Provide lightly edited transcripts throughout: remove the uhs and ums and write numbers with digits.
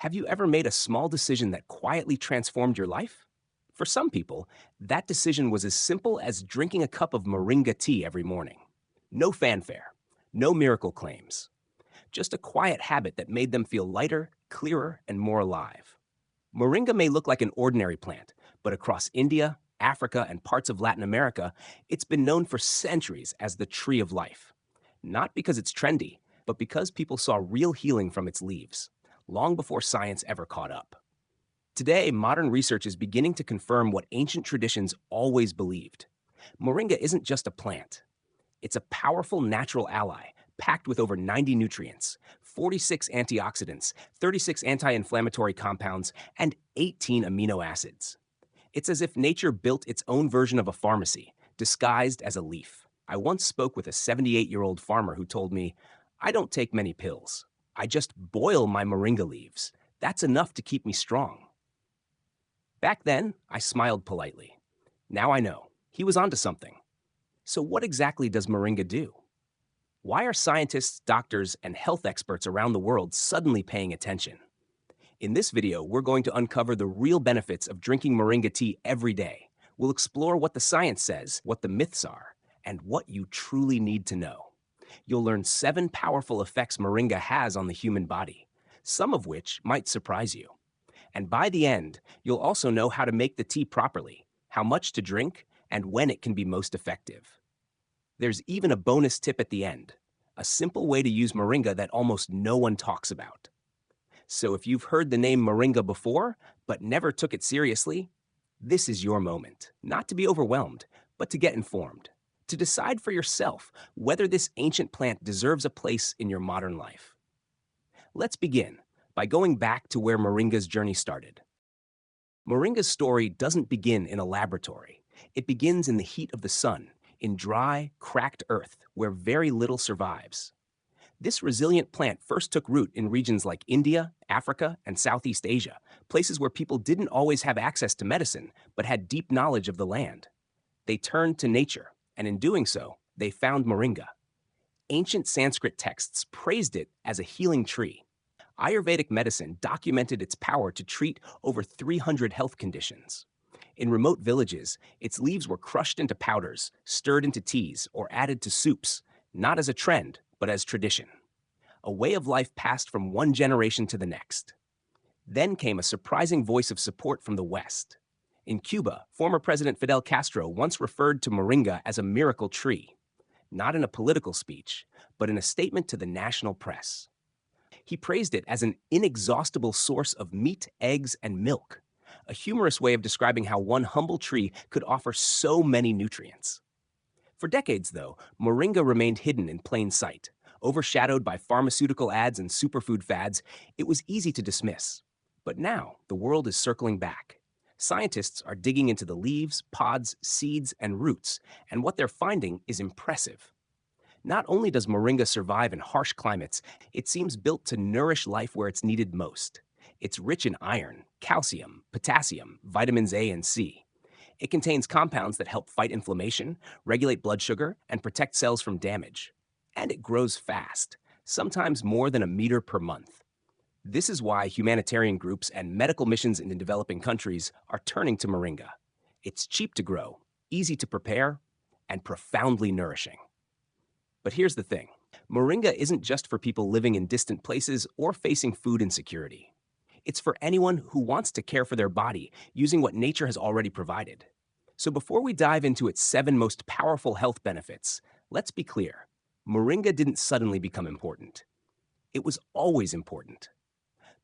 Have you ever made a small decision that quietly transformed your life? For some people, that decision was as simple as drinking a cup of Moringa tea every morning. No fanfare, no miracle claims, just a quiet habit that made them feel lighter, clearer, and more alive. Moringa may look like an ordinary plant, but across India, Africa, and parts of Latin America, it's been known for centuries as the tree of life. Not because it's trendy, but because people saw real healing from its leaves, long before science ever caught up. Today, modern research is beginning to confirm what ancient traditions always believed. Moringa isn't just a plant, it's a powerful natural ally packed with over 90 nutrients, 46 antioxidants, 36 anti inflammatory compounds, and 18 amino acids. It's as if nature built its own version of a pharmacy, disguised as a leaf. I once spoke with a 78-year-old farmer who told me, "I don't take many pills. I just boil my moringa leaves. That's enough to keep me strong." Back then, I smiled politely. Now I know. He was onto something. So, what exactly does moringa do? Why are scientists, doctors, and health experts around the world suddenly paying attention? In this video, we're going to uncover the real benefits of drinking moringa tea every day. We'll explore what the science says, what the myths are, and what you truly need to know. You'll learn 7 powerful effects moringa has on the human body, some of which might surprise you. And by the end, you'll also know how to make the tea properly, how much to drink, and when it can be most effective. There's even a bonus tip at the end, a simple way to use moringa that almost no one talks about. So if you've heard the name moringa before, but never took it seriously, this is your moment, not to be overwhelmed, but to get informed, to decide for yourself whether this ancient plant deserves a place in your modern life. Let's begin by going back to where moringa's journey started. Moringa's story doesn't begin in a laboratory. It begins in the heat of the sun, in dry, cracked earth where very little survives. This resilient plant first took root in regions like India, Africa, and Southeast Asia, places where people didn't always have access to medicine, but had deep knowledge of the land. They turned to nature, and in doing so, they found moringa. Ancient Sanskrit texts praised it as a healing tree. Ayurvedic medicine documented its power to treat over 300 health conditions. In remote villages, its leaves were crushed into powders, stirred into teas, or added to soups, not as a trend, but as tradition. A way of life passed from one generation to the next. Then came a surprising voice of support from the West. In Cuba, former President Fidel Castro once referred to moringa as a miracle tree, not in a political speech, but in a statement to the national press. He praised it as an inexhaustible source of meat, eggs, and milk, a humorous way of describing how one humble tree could offer so many nutrients. For decades, though, moringa remained hidden in plain sight. Overshadowed by pharmaceutical ads and superfood fads, it was easy to dismiss. But now, the world is circling back. Scientists are digging into the leaves, pods, seeds, and roots, and what they're finding is impressive. Not only does moringa survive in harsh climates, it seems built to nourish life where it's needed most. It's rich in iron, calcium, potassium, vitamins A and C. It contains compounds that help fight inflammation, regulate blood sugar, and protect cells from damage. And it grows fast, sometimes more than a meter per month. This is why humanitarian groups and medical missions in developing countries are turning to moringa. It's cheap to grow, easy to prepare, and profoundly nourishing. But here's the thing. Moringa isn't just for people living in distant places or facing food insecurity. It's for anyone who wants to care for their body using what nature has already provided. So before we dive into its 7 most powerful health benefits, let's be clear. Moringa didn't suddenly become important. It was always important.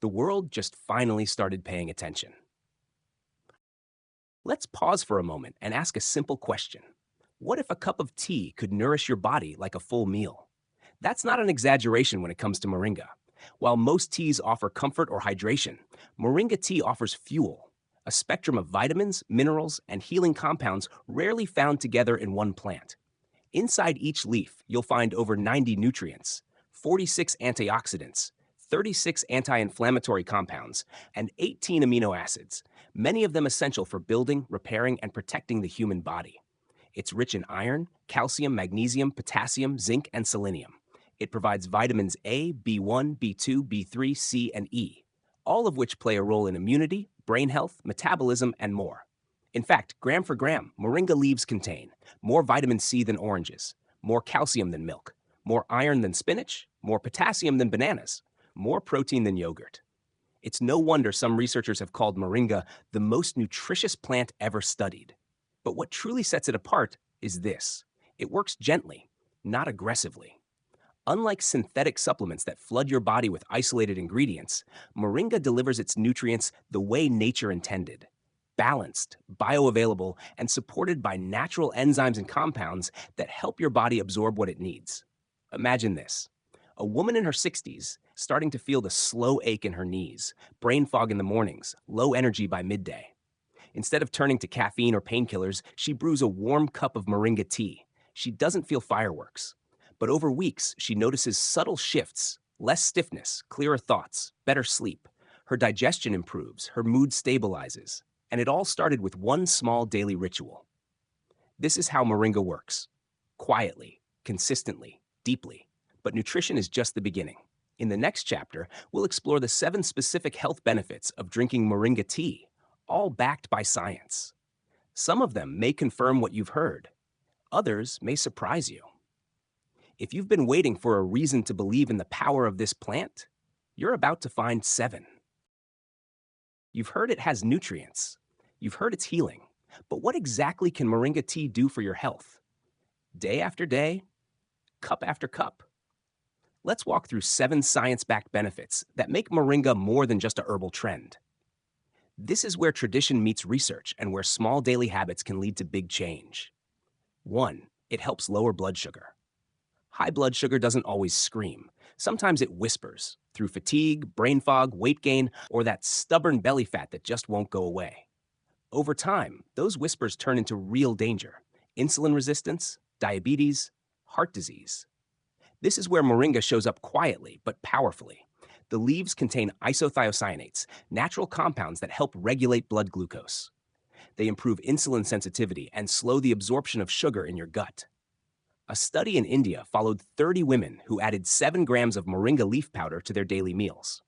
The world just finally started paying attention. Let's pause for a moment and ask a simple question. What if a cup of tea could nourish your body like a full meal? That's not an exaggeration when it comes to moringa. While most teas offer comfort or hydration, moringa tea offers fuel, a spectrum of vitamins, minerals, and healing compounds rarely found together in one plant. Inside each leaf, you'll find over 90 nutrients, 46 antioxidants, 36 anti-inflammatory compounds, and 18 amino acids, many of them essential for building, repairing, and protecting the human body. It's rich in iron, calcium, magnesium, potassium, zinc, and selenium. It provides vitamins A, B1, B2, B3, C, and E, all of which play a role in immunity, brain health, metabolism, and more. In fact, gram for gram, moringa leaves contain more vitamin C than oranges, more calcium than milk, more iron than spinach, more potassium than bananas, more protein than yogurt. It's no wonder some researchers have called moringa the most nutritious plant ever studied. But what truly sets it apart is this: it works gently, not aggressively. Unlike synthetic supplements that flood your body with isolated ingredients, moringa delivers its nutrients the way nature intended: balanced, bioavailable, and supported by natural enzymes and compounds that help your body absorb what it needs. Imagine this: a woman in her 60s starting to feel the slow ache in her knees, brain fog in the mornings, low energy by midday. Instead of turning to caffeine or painkillers, she brews a warm cup of moringa tea. She doesn't feel fireworks. But over weeks, she notices subtle shifts: less stiffness, clearer thoughts, better sleep. Her digestion improves, her mood stabilizes. And it all started with one small daily ritual. This is how moringa works: quietly, consistently, deeply. But nutrition is just the beginning. In the next chapter, we'll explore the 7 specific health benefits of drinking moringa tea, all backed by science. Some of them may confirm what you've heard. Others may surprise you. If you've been waiting for a reason to believe in the power of this plant, you're about to find 7. You've heard it has nutrients. You've heard it's healing. But what exactly can moringa tea do for your health? Day after day, cup after cup. Let's walk through 7 science-backed benefits that make moringa more than just a herbal trend. This is where tradition meets research and where small daily habits can lead to big change. 1. It helps lower blood sugar. High blood sugar doesn't always scream. Sometimes it whispers through fatigue, brain fog, weight gain, or that stubborn belly fat that just won't go away. Over time, those whispers turn into real danger: insulin resistance, diabetes, heart disease. This is where moringa shows up quietly but powerfully. The leaves contain isothiocyanates, natural compounds that help regulate blood glucose. They improve insulin sensitivity and slow the absorption of sugar in your gut. A study in India followed 30 women who added 7 grams of moringa leaf powder to their daily meals.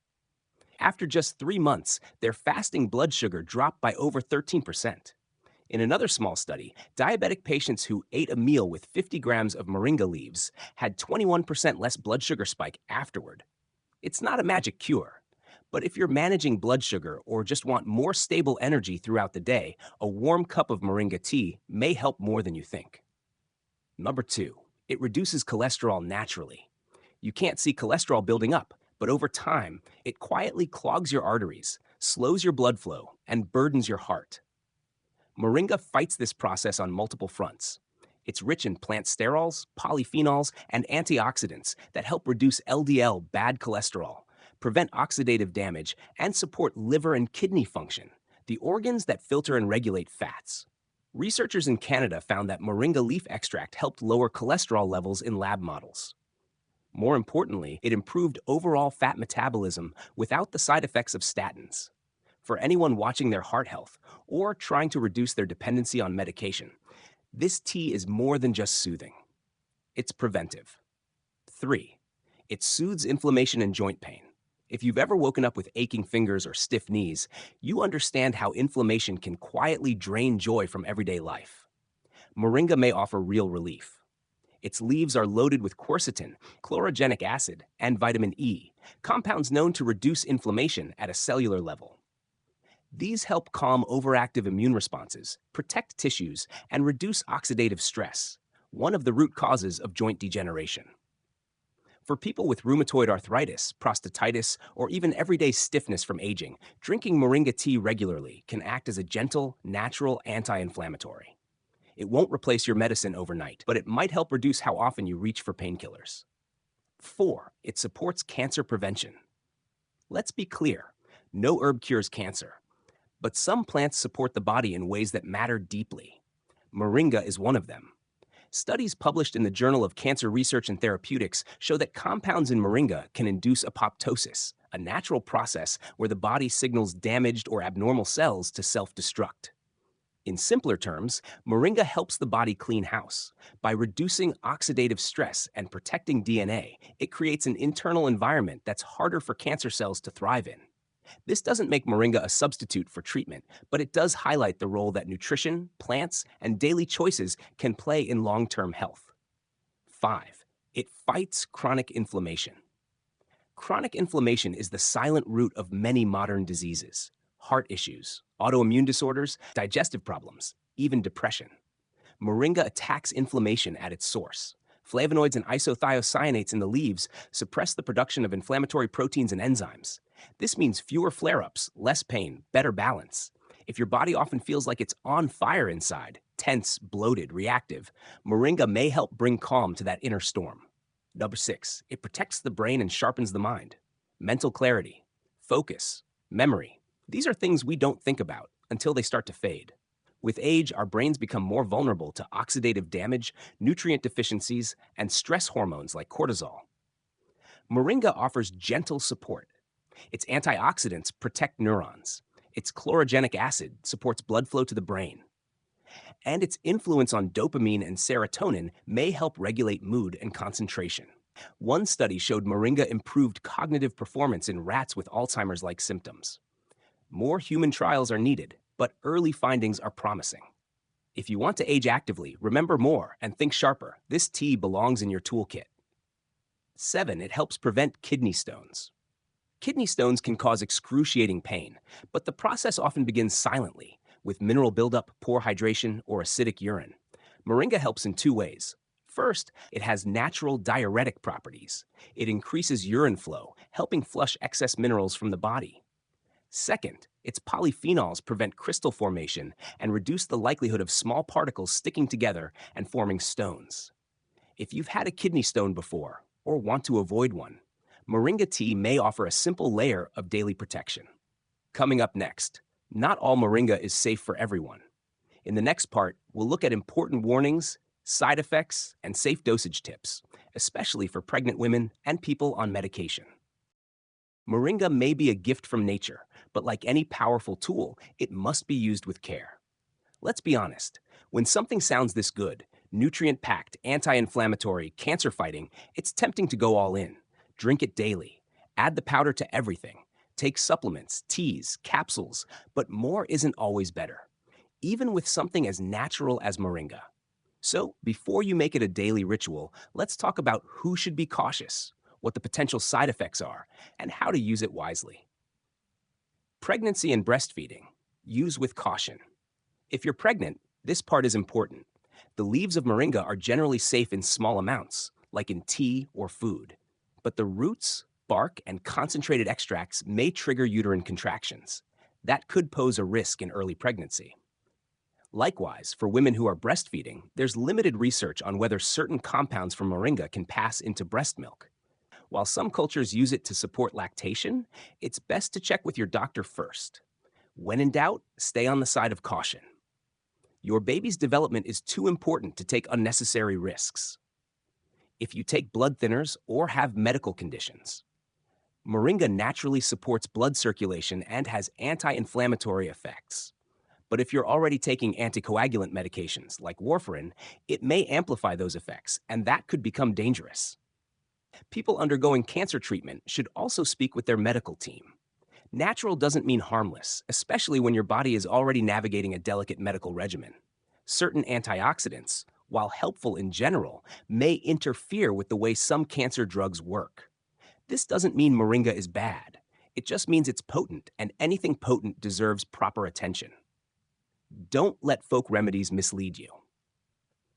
After just 3 months, their fasting blood sugar dropped by over 13%. In another small study, diabetic patients who ate a meal with 50 grams of moringa leaves had 21% less blood sugar spike afterward. It's not a magic cure, but if you're managing blood sugar or just want more stable energy throughout the day, a warm cup of moringa tea may help more than you think. Number 2, it reduces cholesterol naturally. You can't see cholesterol building up, but over time, it quietly clogs your arteries, slows your blood flow, and burdens your heart. Moringa fights this process on multiple fronts. It's rich in plant sterols, polyphenols, and antioxidants that help reduce LDL, bad cholesterol, prevent oxidative damage, and support liver and kidney function, the organs that filter and regulate fats. Researchers in Canada found that moringa leaf extract helped lower cholesterol levels in lab models. More importantly, it improved overall fat metabolism without the side effects of statins. For anyone watching their heart health or trying to reduce their dependency on medication, this tea is more than just soothing. It's preventive. 3. It soothes inflammation and joint pain. If you've ever woken up with aching fingers or stiff knees, you understand how inflammation can quietly drain joy from everyday life. Moringa may offer real relief. Its leaves are loaded with quercetin, chlorogenic acid, and vitamin E, compounds known to reduce inflammation at a cellular level. These help calm overactive immune responses, protect tissues, and reduce oxidative stress, one of the root causes of joint degeneration. For people with rheumatoid arthritis, prostatitis, or even everyday stiffness from aging, drinking moringa tea regularly can act as a gentle, natural anti-inflammatory. It won't replace your medicine overnight, but it might help reduce how often you reach for painkillers. 4. It supports cancer prevention. Let's be clear, no herb cures cancer. But some plants support the body in ways that matter deeply. Moringa is one of them. Studies published in the Journal of Cancer Research and Therapeutics show that compounds in moringa can induce apoptosis, a natural process where the body signals damaged or abnormal cells to self-destruct. In simpler terms, moringa helps the body clean house. By reducing oxidative stress and protecting DNA, it creates an internal environment that's harder for cancer cells to thrive in. This doesn't make Moringa a substitute for treatment, but it does highlight the role that nutrition, plants, and daily choices can play in long-term health. 5. It fights chronic inflammation. Chronic inflammation is the silent root of many modern diseases: heart issues, autoimmune disorders, digestive problems, even depression. Moringa attacks inflammation at its source. Flavonoids and isothiocyanates in the leaves suppress the production of inflammatory proteins and enzymes. This means fewer flare-ups, less pain, better balance. If your body often feels like it's on fire inside, tense, bloated, reactive, Moringa may help bring calm to that inner storm. Number 6, it protects the brain and sharpens the mind. Mental clarity, focus, memory. These are things we don't think about until they start to fade. With age, our brains become more vulnerable to oxidative damage, nutrient deficiencies, and stress hormones like cortisol. Moringa offers gentle support. Its antioxidants protect neurons. Its chlorogenic acid supports blood flow to the brain. And its influence on dopamine and serotonin may help regulate mood and concentration. One study showed Moringa improved cognitive performance in rats with Alzheimer's-like symptoms. More human trials are needed, but early findings are promising. If you want to age actively, remember more, and think sharper. This tea belongs in your toolkit. 7. It helps prevent kidney stones. Kidney stones can cause excruciating pain, but the process often begins silently, with mineral buildup, poor hydration, or acidic urine. Moringa helps in 2 ways. First, it has natural diuretic properties. It increases urine flow, helping flush excess minerals from the body. Second, its polyphenols prevent crystal formation and reduce the likelihood of small particles sticking together and forming stones. If you've had a kidney stone before, or want to avoid one, Moringa tea may offer a simple layer of daily protection. Coming up next, not all Moringa is safe for everyone. In the next part, we'll look at important warnings, side effects, and safe dosage tips, especially for pregnant women and people on medication. Moringa may be a gift from nature, but like any powerful tool, it must be used with care. Let's be honest, when something sounds this good, nutrient-packed, anti-inflammatory, cancer-fighting, it's tempting to go all in. Drink it daily. Add the powder to everything. Take supplements, teas, capsules, but more isn't always better, even with something as natural as Moringa. So, before you make it a daily ritual, let's talk about who should be cautious, what the potential side effects are, and how to use it wisely. Pregnancy and breastfeeding. Use with caution. If you're pregnant, this part is important. The leaves of Moringa are generally safe in small amounts, like in tea or food. But the roots, bark, and concentrated extracts may trigger uterine contractions. That could pose a risk in early pregnancy. Likewise, for women who are breastfeeding, there's limited research on whether certain compounds from Moringa can pass into breast milk. While some cultures use it to support lactation, it's best to check with your doctor first. When in doubt, stay on the side of caution. Your baby's development is too important to take unnecessary risks. If you take blood thinners or have medical conditions, Moringa naturally supports blood circulation and has anti-inflammatory effects. But if you're already taking anticoagulant medications like warfarin, it may amplify those effects, and that could become dangerous. People undergoing cancer treatment should also speak with their medical team. Natural doesn't mean harmless, especially when your body is already navigating a delicate medical regimen. Certain antioxidants, while helpful in general, may interfere with the way some cancer drugs work. This doesn't mean Moringa is bad. It just means it's potent, and anything potent deserves proper attention. Don't let folk remedies mislead you.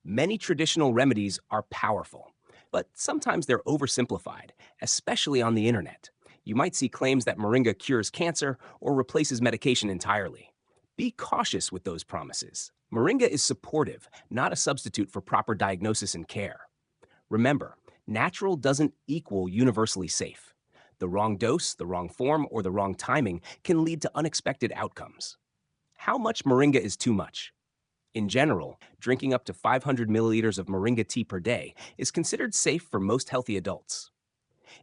Many traditional remedies are powerful, but sometimes they're oversimplified, especially on the internet. You might see claims that Moringa cures cancer or replaces medication entirely. Be cautious with those promises. Moringa is supportive, not a substitute for proper diagnosis and care. Remember, natural doesn't equal universally safe. The wrong dose, the wrong form, or the wrong timing can lead to unexpected outcomes. How much Moringa is too much? In general, drinking up to 500 milliliters of Moringa tea per day is considered safe for most healthy adults.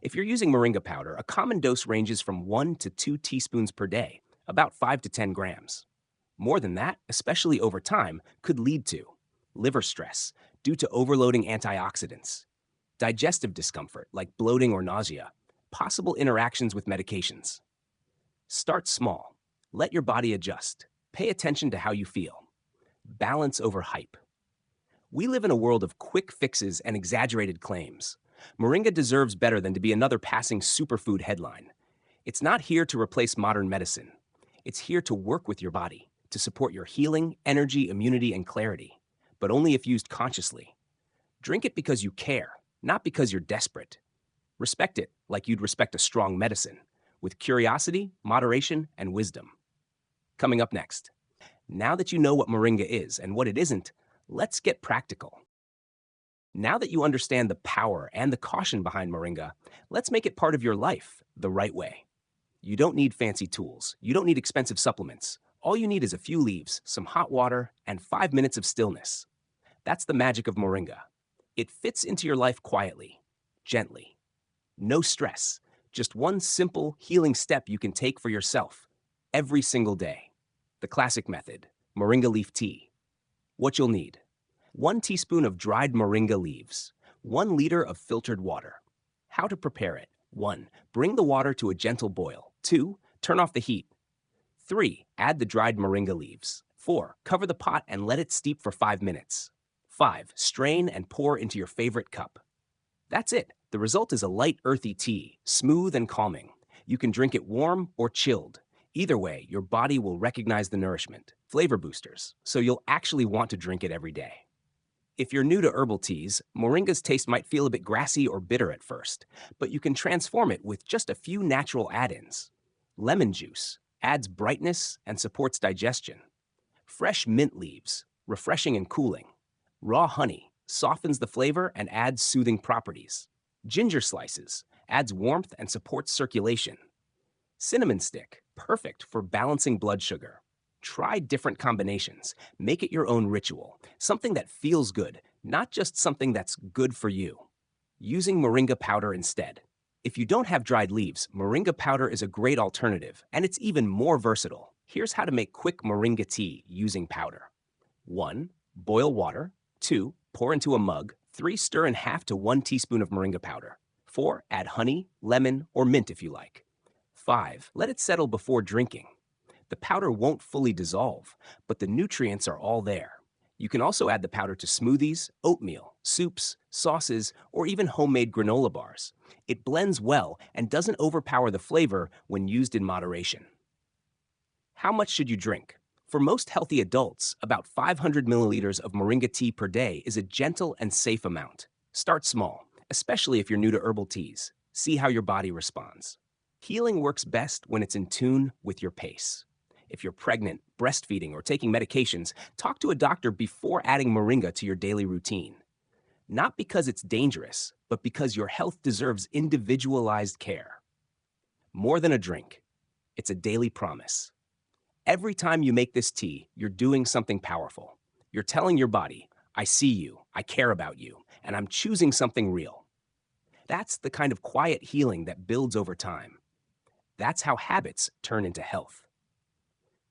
If you're using Moringa powder, a common dose ranges from 1 to 2 teaspoons per day, about 5 to 10 grams. More than that, especially over time, could lead to liver stress due to overloading antioxidants, digestive discomfort like bloating or nausea, possible interactions with medications. Start small. Let your body adjust. Pay attention to how you feel. Balance over hype. We live in a world of quick fixes and exaggerated claims. Moringa deserves better than to be another passing superfood headline. It's not here to replace modern medicine. It's here to work with your body, to support your healing, energy, immunity, and clarity, but only if used consciously. Drink it because you care, not because you're desperate. Respect it like you'd respect a strong medicine, with curiosity, moderation, and wisdom. Coming up next. Now that you know what Moringa is and what it isn't, let's get practical. Now that you understand the power and the caution behind Moringa, let's make it part of your life the right way. You don't need fancy tools. You don't need expensive supplements. All you need is a few leaves, some hot water, and 5 minutes of stillness. That's the magic of Moringa. It fits into your life quietly, gently. No stress, just one simple healing step you can take for yourself every single day. The classic method, Moringa leaf tea. What you'll need: 1 teaspoon of dried Moringa leaves, 1 liter of filtered water. How to prepare it: 1. Bring the water to a gentle boil. 2. Turn off the heat. 3. Add the dried Moringa leaves. 4. Cover the pot and let it steep for 5 minutes. 5. Strain and pour into your favorite cup. That's it. The result is a light, earthy tea, smooth and calming. You can drink it warm or chilled. Either way, your body will recognize the nourishment, flavor boosters, so you'll actually want to drink it every day. If you're new to herbal teas, Moringa's taste might feel a bit grassy or bitter at first, but you can transform it with just a few natural add-ins. Lemon juice adds brightness and supports digestion. Fresh mint leaves, refreshing and cooling. Raw honey softens the flavor and adds soothing properties. Ginger slices adds warmth and supports circulation. Cinnamon stick, perfect for balancing blood sugar. Try different combinations. Make it your own ritual, something that feels good, not just something that's good for you. Using Moringa powder instead. If you don't have dried leaves, Moringa powder is a great alternative, and it's even more versatile. Here's how to make quick Moringa tea using powder. 1. Boil water. 2. Pour into a mug. 3. Stir in half to 1 teaspoon of Moringa powder. 4. Add honey, lemon, or mint if you like. 5. Let it settle before drinking. The powder won't fully dissolve, but the nutrients are all there. You can also add the powder to smoothies, oatmeal, soups, sauces, or even homemade granola bars. It blends well and doesn't overpower the flavor when used in moderation. How much should you drink? For most healthy adults, about 500 milliliters of Moringa tea per day is a gentle and safe amount. Start small, especially if you're new to herbal teas. See how your body responds. Healing works best when it's in tune with your pace. If you're pregnant, breastfeeding, or taking medications, talk to a doctor before adding Moringa to your daily routine. Not because it's dangerous, but because your health deserves individualized care. More than a drink, it's a daily promise. Every time you make this tea, you're doing something powerful. You're telling your body, I see you, I care about you, and I'm choosing something real. That's the kind of quiet healing that builds over time. That's how habits turn into health.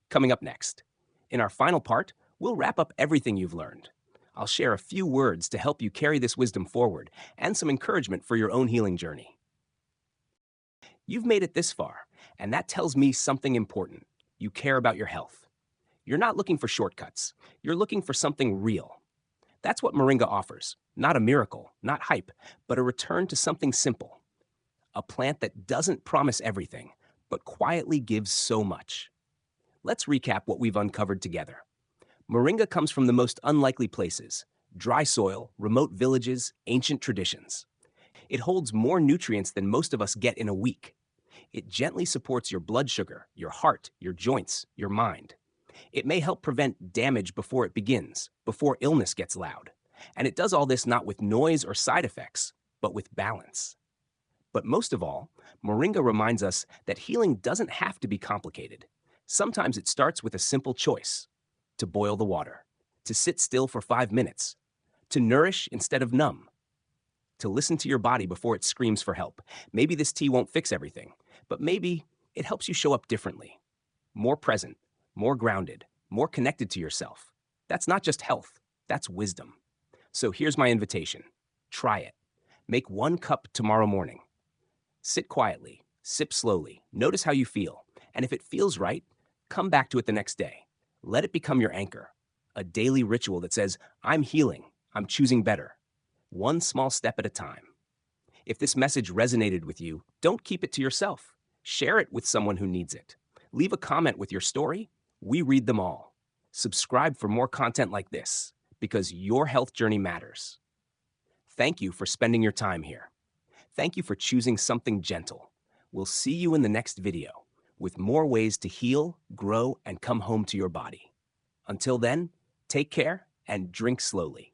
Coming up next, in our final part, we'll wrap up everything you've learned. I'll share a few words to help you carry this wisdom forward and some encouragement for your own healing journey. You've made it this far, and that tells me something important. You care about your health. You're not looking for shortcuts. You're looking for something real. That's what Moringa offers. Not a miracle, not hype, but a return to something simple. A plant that doesn't promise everything, but quietly gives so much. Let's recap what we've uncovered together. Moringa comes from the most unlikely places: dry soil, remote villages, ancient traditions. It holds more nutrients than most of us get in a week. It gently supports your blood sugar, your heart, your joints, your mind. It may help prevent damage before it begins, before illness gets loud. And it does all this not with noise or side effects, but with balance. But most of all, Moringa reminds us that healing doesn't have to be complicated. Sometimes it starts with a simple choice: to boil the water, to sit still for 5 minutes, to nourish instead of numb, to listen to your body before it screams for help. Maybe this tea won't fix everything, but maybe it helps you show up differently, more present, more grounded, more connected to yourself. That's not just health, that's wisdom. So here's my invitation. Try it. Make 1 cup tomorrow morning. Sit quietly, sip slowly, notice how you feel, And if it feels right, come back to it the next day. Let it become your anchor, a daily ritual that says, I'm healing, I'm choosing better, one small step at a time. If this message resonated with you, don't keep it to yourself. Share it with someone who needs it. Leave a comment with your story. We read them all. Subscribe for more content like this, because your health journey matters. Thank you for spending your time here. Thank you for choosing something gentle. We'll see you in the next video with more ways to heal, grow, and come home to your body. Until then, take care and drink slowly.